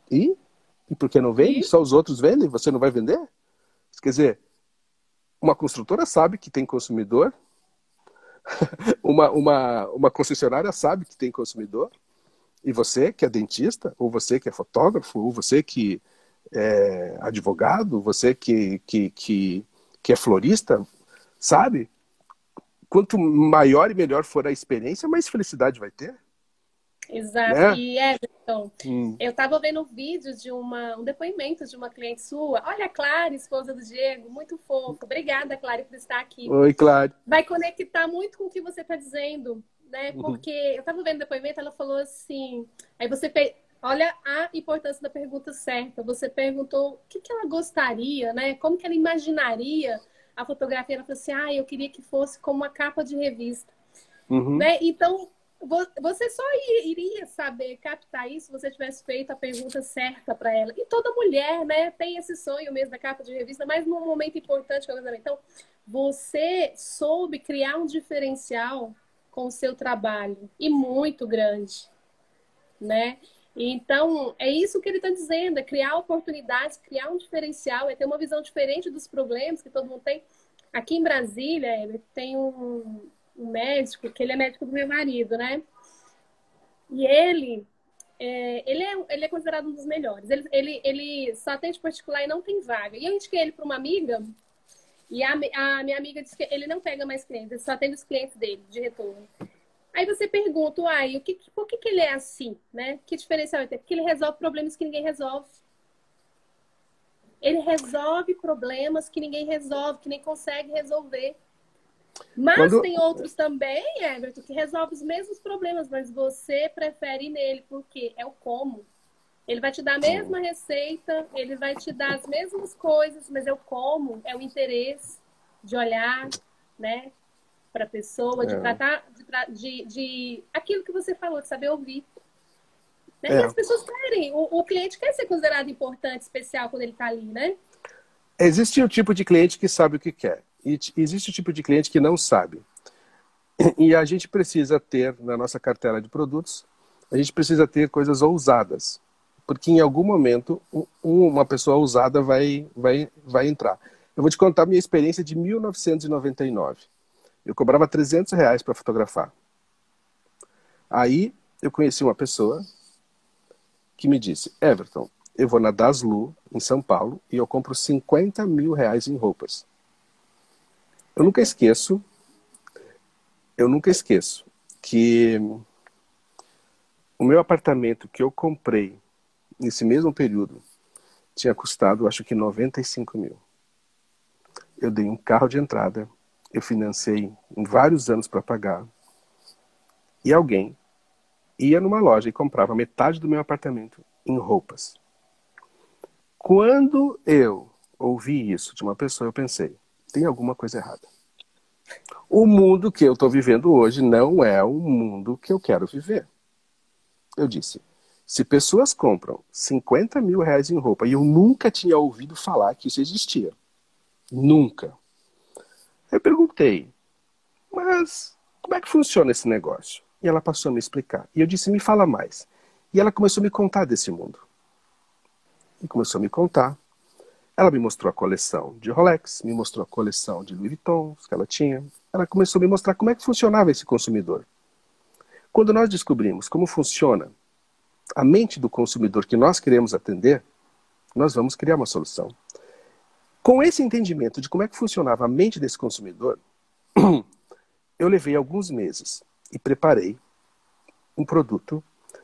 E por que não vende? Só os outros vendem? Você não vai vender? Quer dizer, uma construtora sabe que tem consumidor, uma concessionária sabe que tem consumidor, e você que é dentista, ou você que é fotógrafo, ou você que é advogado, você que é florista, sabe? Quanto maior e melhor for a experiência, mais felicidade vai ter.
Exato. Né? E Everton, eu estava vendo um vídeo de um depoimento de uma cliente sua. Olha a Clara, esposa do Diego, muito fofo. Obrigada, Clara, por estar aqui.
Oi, Clara.
Vai conectar muito com o que você está dizendo, né? Porque eu estava vendo o depoimento, ela falou assim. Aí olha a importância da pergunta certa. Você perguntou o que ela gostaria, né? Como que ela imaginaria a fotografia? Ela falou assim, eu queria que fosse como uma capa de revista. Né? Então, você só iria saber captar isso se você tivesse feito a pergunta certa para ela. E toda mulher, né, tem esse sonho mesmo da capa de revista, mas num momento importante que é o casamento. Então, você soube criar um diferencial com o seu trabalho, e muito grande, né? Então, é isso que ele está dizendo, é criar oportunidades, criar um diferencial, é ter uma visão diferente dos problemas que todo mundo tem. Aqui em Brasília, tem um médico, que ele é médico do meu marido, né? E ele é considerado um dos melhores. Ele só atende particular e não tem vaga. E eu indiquei ele para uma amiga, e a minha amiga disse que ele não pega mais clientes, ele só atende os clientes dele, de retorno. Aí você pergunta, por que ele é assim, né? Que diferencial ele tem? Porque ele resolve problemas que ninguém resolve. Ele resolve problemas que ninguém resolve, que nem consegue resolver. Mas tem outros também, Everton, que resolvem os mesmos problemas, mas você prefere ir nele, porque é o como. Ele vai te dar a mesma receita, ele vai te dar as mesmas coisas, mas é o como, é o interesse de olhar, né, para a pessoa, de tratar, de aquilo que você falou, de saber ouvir. Né? E as pessoas querem, o cliente quer ser considerado importante, especial, quando ele está ali, né?
Existe um tipo de cliente que sabe o que quer. E existe o tipo de cliente que não sabe. E a gente precisa ter, na nossa cartela de produtos, a gente precisa ter coisas ousadas. Porque em algum momento, uma pessoa ousada vai entrar. Eu vou te contar a minha experiência de 1999. Eu cobrava R$300 para fotografar. Aí eu conheci uma pessoa que me disse, Everton, eu vou na Daslu, em São Paulo, e eu compro R$50 mil em roupas. Eu nunca esqueço que o meu apartamento que eu comprei nesse mesmo período tinha custado, acho que 95 mil. Eu dei um carro de entrada, eu financei em vários anos para pagar, e alguém ia numa loja e comprava metade do meu apartamento em roupas. Quando eu ouvi isso de uma pessoa, eu pensei, tem alguma coisa errada. O mundo que eu estou vivendo hoje não é o mundo que eu quero viver. Eu disse, se pessoas compram 50 mil reais em roupa, e eu nunca tinha ouvido falar que isso existia. Nunca. Eu perguntei, mas como é que funciona esse negócio? E ela passou a me explicar. E eu disse, me fala mais. E ela começou a me contar desse mundo. E começou a me contar. Ela me mostrou a coleção de Rolex, me mostrou a coleção de Louis Vuitton que ela tinha. Ela começou a me mostrar como é que funcionava esse consumidor. Quando nós descobrimos como funciona a mente do consumidor que nós queremos atender, nós vamos criar uma solução. Com esse entendimento de como é que funcionava a mente desse consumidor, eu levei alguns meses e preparei um produto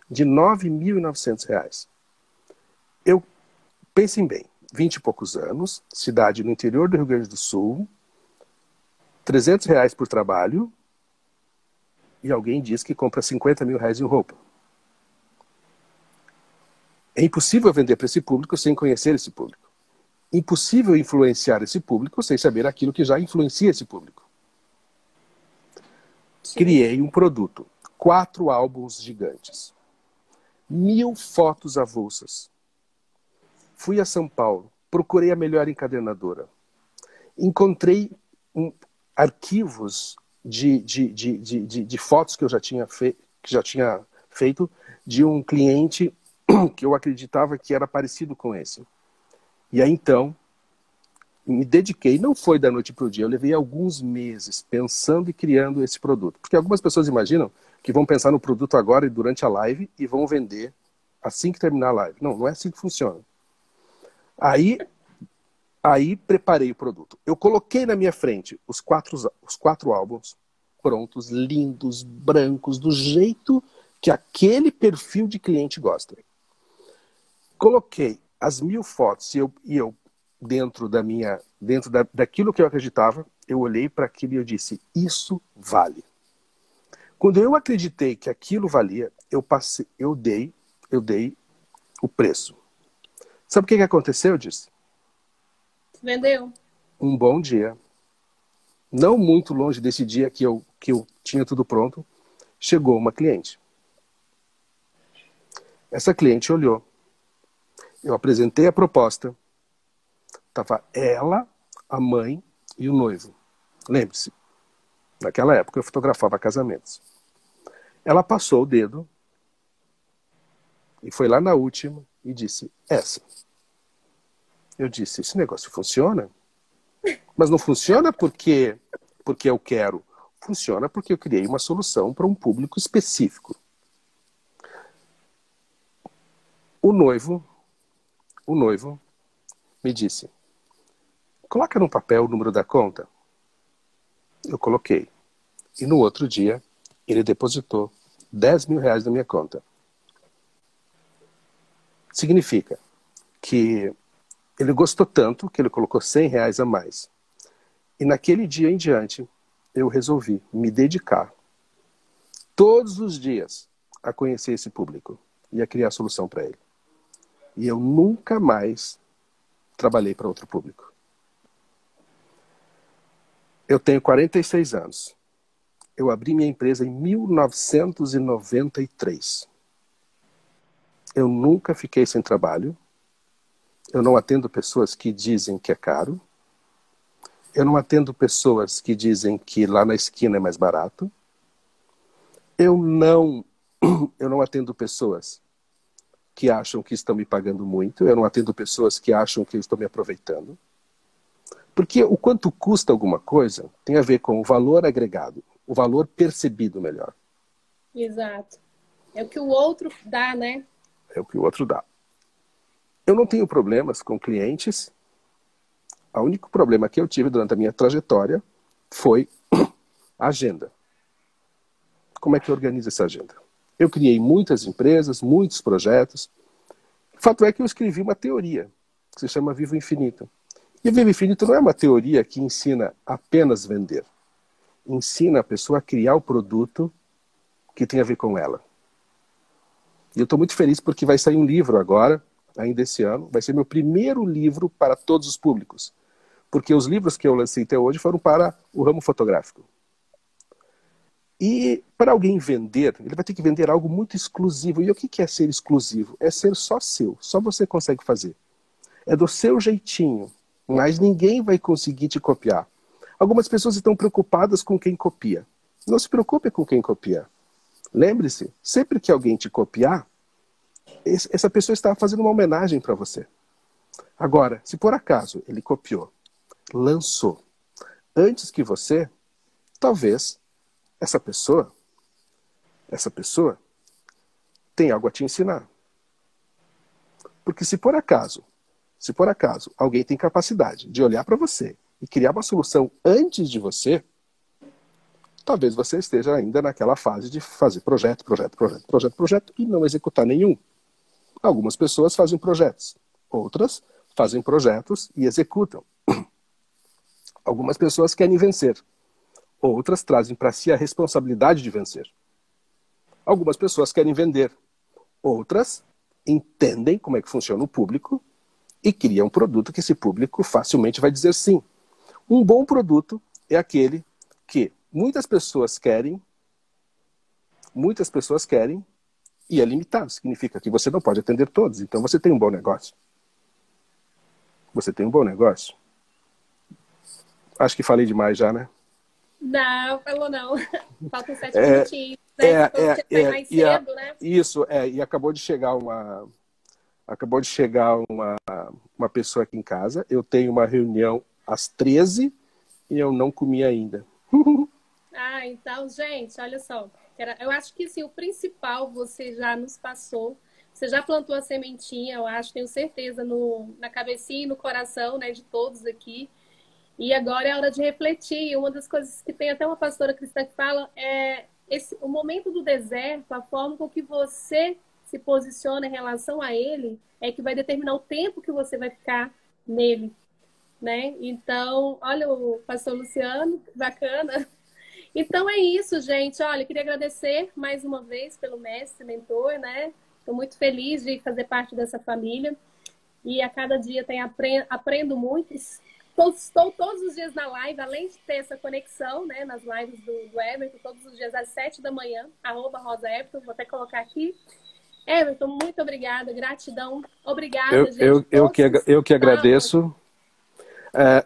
de R$ 9.900. Eu, pensem bem, 20 e poucos anos, cidade no interior do Rio Grande do Sul, R$ 300 por trabalho, e alguém diz que compra 50 mil reais em roupa. É impossível vender para esse público sem conhecer esse público. Impossível influenciar esse público sem saber aquilo que já influencia esse público. Sim. Criei um produto, 4 álbuns gigantes, 1.000 fotos avulsas. Fui a São Paulo, procurei a melhor encadernadora. Encontrei arquivos de fotos que eu já tinha feito de um cliente que eu acreditava que era parecido com esse. E aí então, me dediquei, não foi da noite para o dia, eu levei alguns meses pensando e criando esse produto. Porque algumas pessoas imaginam que vão pensar no produto agora e durante a live e vão vender assim que terminar a live. Não, não é assim que funciona. Aí preparei o produto. Eu coloquei na minha frente os quatro álbuns prontos, lindos, brancos, do jeito que aquele perfil de cliente gosta. Coloquei as 1.000 fotos e eu dentro daquilo que eu acreditava, eu olhei para aquilo e eu disse, isso vale. Quando eu acreditei que aquilo valia, eu dei o preço. Sabe o que aconteceu, disse?
Vendeu.
Um bom dia. Não muito longe desse dia que eu tinha tudo pronto, chegou uma cliente. Essa cliente olhou. Eu apresentei a proposta. Estava ela, a mãe e o noivo. Lembre-se, naquela época eu fotografava casamentos. Ela passou o dedo e foi lá na última e disse, essa. Eu disse, esse negócio funciona? Mas não funciona porque eu quero. Funciona porque eu criei uma solução para um público específico. O noivo me disse, coloca no papel o número da conta. Eu coloquei. E no outro dia, ele depositou 10 mil reais na minha conta. Significa que ele gostou tanto que ele colocou 100 reais a mais. E naquele dia em diante, eu resolvi me dedicar todos os dias a conhecer esse público e a criar solução para ele. E eu nunca mais trabalhei para outro público. Eu tenho 46 anos. Eu abri minha empresa em 1993. Eu nunca fiquei sem trabalho. Eu não atendo pessoas que dizem que é caro. Eu não atendo pessoas que dizem que lá na esquina é mais barato. Eu não atendo pessoas que acham que estão me pagando muito. Eu não atendo pessoas que acham que eu estou me aproveitando. Porque o quanto custa alguma coisa tem a ver com o valor agregado, o valor percebido melhor.
Exato. É o que o outro dá, né?
É o que o outro dá. Eu não tenho problemas com clientes. O único problema que eu tive durante a minha trajetória foi a agenda. Como é que eu organizo essa agenda? Eu criei muitas empresas, muitos projetos. O fato é que eu escrevi uma teoria, que se chama Vivo Infinito. E o Vivo Infinito não é uma teoria que ensina apenas vender. Ensina a pessoa a criar o produto que tem a ver com ela. E eu estou muito feliz porque vai sair um livro agora, ainda esse ano. Vai ser meu primeiro livro para todos os públicos. Porque os livros que eu lancei até hoje foram para o ramo fotográfico. E para alguém vender, ele vai ter que vender algo muito exclusivo. E o que é ser exclusivo? É ser só seu, só você consegue fazer. É do seu jeitinho, mas ninguém vai conseguir te copiar. Algumas pessoas estão preocupadas com quem copia. Não se preocupe com quem copia. Lembre-se, sempre que alguém te copiar, essa pessoa está fazendo uma homenagem para você. Agora, se por acaso ele copiou, lançou, antes que você, talvez essa pessoa tem algo a te ensinar. Porque se por acaso alguém tem capacidade de olhar para você e criar uma solução antes de você, talvez você esteja ainda naquela fase de fazer projeto e não executar nenhum. Algumas pessoas fazem projetos, outras fazem projetos e executam. Algumas pessoas querem vencer, outras trazem para si a responsabilidade de vencer. Algumas pessoas querem vender, outras entendem como é que funciona o público e criam um produto que esse público facilmente vai dizer sim. Um bom produto é aquele que muitas pessoas querem e é limitado. Significa que você não pode atender todos. Então você tem um bom negócio. Você tem um bom negócio. Acho que falei demais já, né?
Não, falou não. Faltam 7 minutinhos. Né? Mais cedo, né?
Isso, e acabou de chegar uma pessoa aqui em casa. Eu tenho uma reunião às 13 e eu não comi ainda.
Ah, então, gente, olha só. Eu acho que sim, o principal você já nos passou. Você já plantou a sementinha, eu acho, tenho certeza, na cabecinha e no coração, né, de todos aqui. E agora é hora de refletir. Uma das coisas que tem até uma pastora cristã que fala é o momento do deserto, a forma com que você se posiciona em relação a ele é que vai determinar o tempo que você vai ficar nele, né? Então, olha o pastor Luciano, que bacana. Então é isso, gente. Olha, queria agradecer mais uma vez pelo mestre, mentor, né? Estou muito feliz de fazer parte dessa família. E a cada dia aprendo muito. Estou todos os dias na live, além de ter essa conexão, né? Nas lives do Everton, todos os dias às 7 da manhã, @RosaEverton, vou até colocar aqui. Everton, muito obrigada, gratidão. Obrigada, gente.
Eu que agradeço.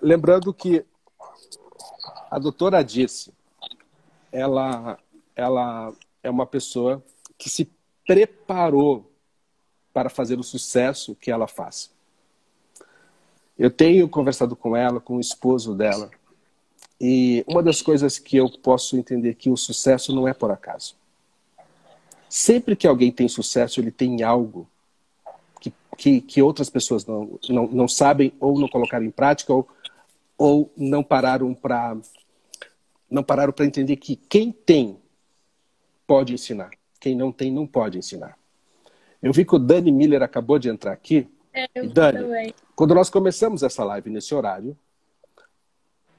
Lembrando que a doutora disse, ela é uma pessoa que se preparou para fazer o sucesso que ela faz. Eu tenho conversado com ela, com o esposo dela, e uma das coisas que eu posso entender que o sucesso não é por acaso. Sempre que alguém tem sucesso, ele tem algo que outras pessoas não sabem, ou não colocaram em prática, ou não pararam para entender que quem tem pode ensinar. Quem não tem, não pode ensinar. Eu vi que o Dani Miller acabou de entrar aqui.
Eu
Dani,
também.
quando nós começamos essa live nesse horário,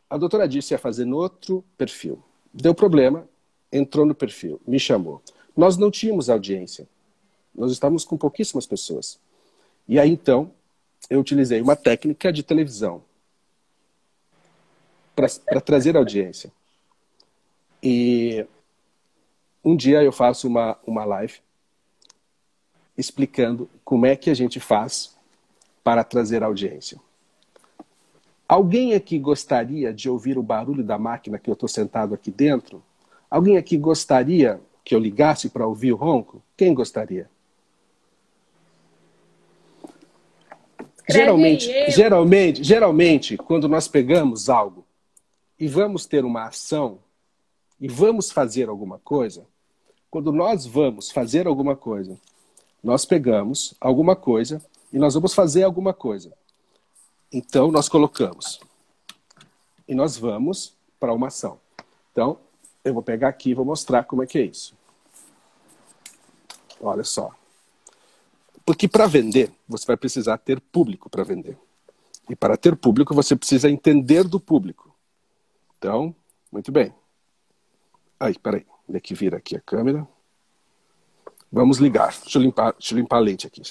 a doutora disse ia fazer no outro perfil. Deu problema, entrou no perfil, me chamou. Nós não tínhamos audiência. Nós estávamos com pouquíssimas pessoas. E aí, então, eu utilizei uma técnica de televisão para trazer audiência. E um dia eu faço uma live explicando como é que a gente faz para trazer audiência. Alguém aqui gostaria de ouvir o barulho da máquina que eu estou sentado aqui dentro? Alguém aqui gostaria que eu ligasse para ouvir o ronco? Quem gostaria? Geralmente, quando nós pegamos algo e vamos ter uma ação e vamos fazer alguma coisa, quando nós vamos fazer alguma coisa, nós pegamos alguma coisa e nós vamos fazer alguma coisa. Então, nós colocamos. E nós vamos para uma ação. Então, eu vou pegar aqui e vou mostrar como é que é isso. Olha só. Porque para vender, você vai precisar ter público para vender. E para ter público, você precisa entender do público. Então, muito bem. Aí, peraí. Onde é que vira aqui a câmera? Vamos ligar. Deixa eu limpar a lente aqui.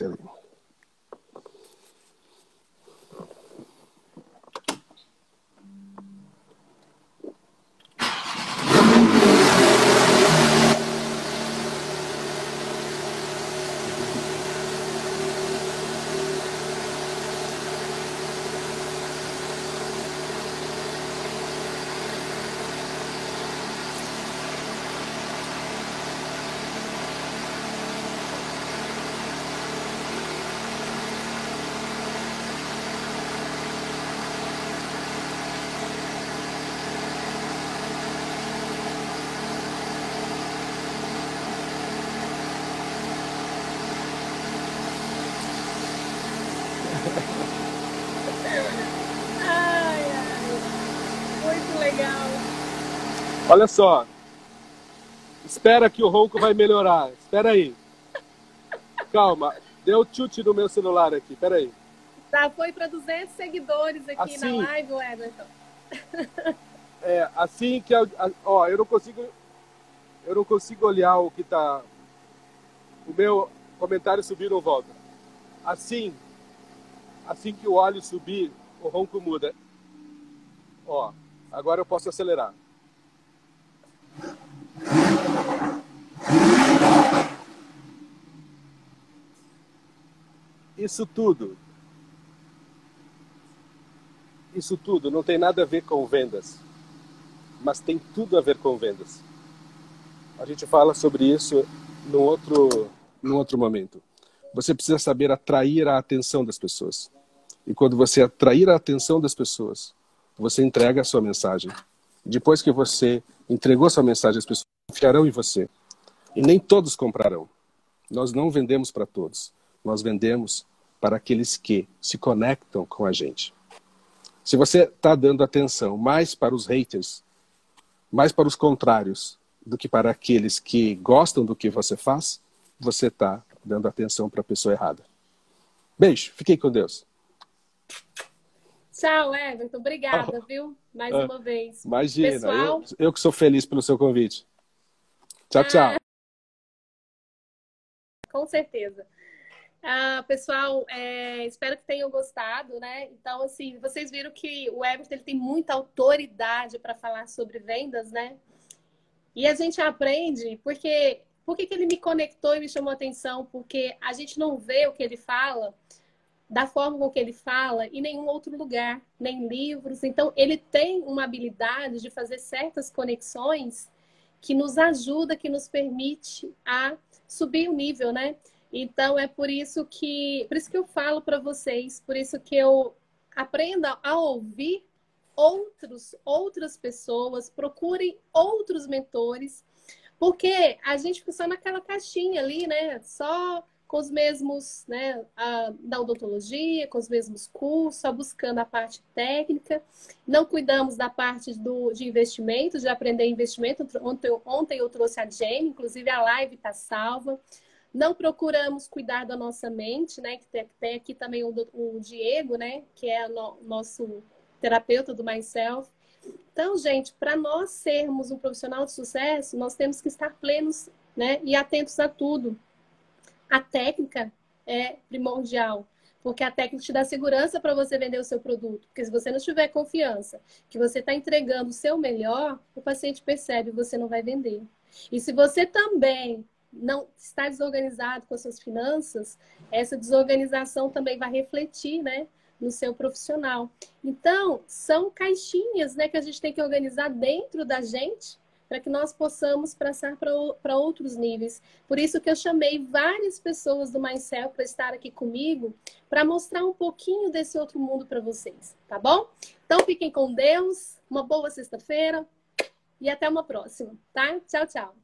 Olha só. Espera que o ronco vai melhorar. Espera aí. Calma. Deu chute no meu celular aqui. Espera aí.
Tá, foi para 200 seguidores aqui
assim,
na live, Everton.
Assim que... Ó, eu não consigo olhar o que tá... O meu comentário subir não volta. Assim que o óleo subir, o ronco muda. Ó, agora eu posso acelerar. Isso tudo não tem nada a ver com vendas, mas tem tudo a ver com vendas. A gente fala sobre isso num outro momento. Você precisa saber atrair a atenção das pessoas. E quando você atrair a atenção das pessoas, você entrega a sua mensagem. Depois que você entregou a sua mensagem, as pessoas confiarão em você. E nem todos comprarão. Nós não vendemos para todos. Nós vendemos para aqueles que se conectam com a gente. Se você está dando atenção mais para os haters, mais para os contrários, do que para aqueles que gostam do que você faz, você está dando atenção para a pessoa errada. Beijo, fiquem com Deus.
Tchau, Everton. Obrigada, viu? Mais uma vez.
Imagina,
Pessoal...
eu que sou feliz pelo seu convite. Tchau, tchau.
Com certeza. Pessoal, espero que tenham gostado, né? Então, assim, vocês viram que o Everton ele tem muita autoridade para falar sobre vendas, né? E a gente aprende porque... Por que ele me conectou e me chamou a atenção? Porque a gente não vê o que ele fala da forma com que ele fala em nenhum outro lugar, nem livros. Então, ele tem uma habilidade de fazer certas conexões que nos ajuda, que nos permite a subir o nível, né? Então, é por isso que eu falo para vocês, por isso que eu aprenda a ouvir outras pessoas, procurem outros mentores, porque a gente fica só naquela caixinha ali, né? Só com os mesmos, né, da odontologia, com os mesmos cursos, só buscando a parte técnica. Não cuidamos da parte de investimento, de aprender investimento. Ontem eu trouxe a Jenny, inclusive a live está salva. Não procuramos cuidar da nossa mente, né? Que tem aqui também o Diego, né? Que é nosso terapeuta do Myself. Então, gente, para nós sermos um profissional de sucesso, nós temos que estar plenos, né? E atentos a tudo. A técnica é primordial, porque a técnica te dá segurança para você vender o seu produto. Porque se você não tiver confiança que você está entregando o seu melhor, o paciente percebe e você não vai vender. E se você também não está desorganizado com as suas finanças, essa desorganização também vai refletir, né, no seu profissional. Então, são caixinhas, né, que a gente tem que organizar dentro da gente para que nós possamos passar para outros níveis. Por isso que eu chamei várias pessoas do Myself para estar aqui comigo, para mostrar um pouquinho desse outro mundo para vocês, tá bom? Então, fiquem com Deus, uma boa sexta-feira e até uma próxima, tá? Tchau, tchau.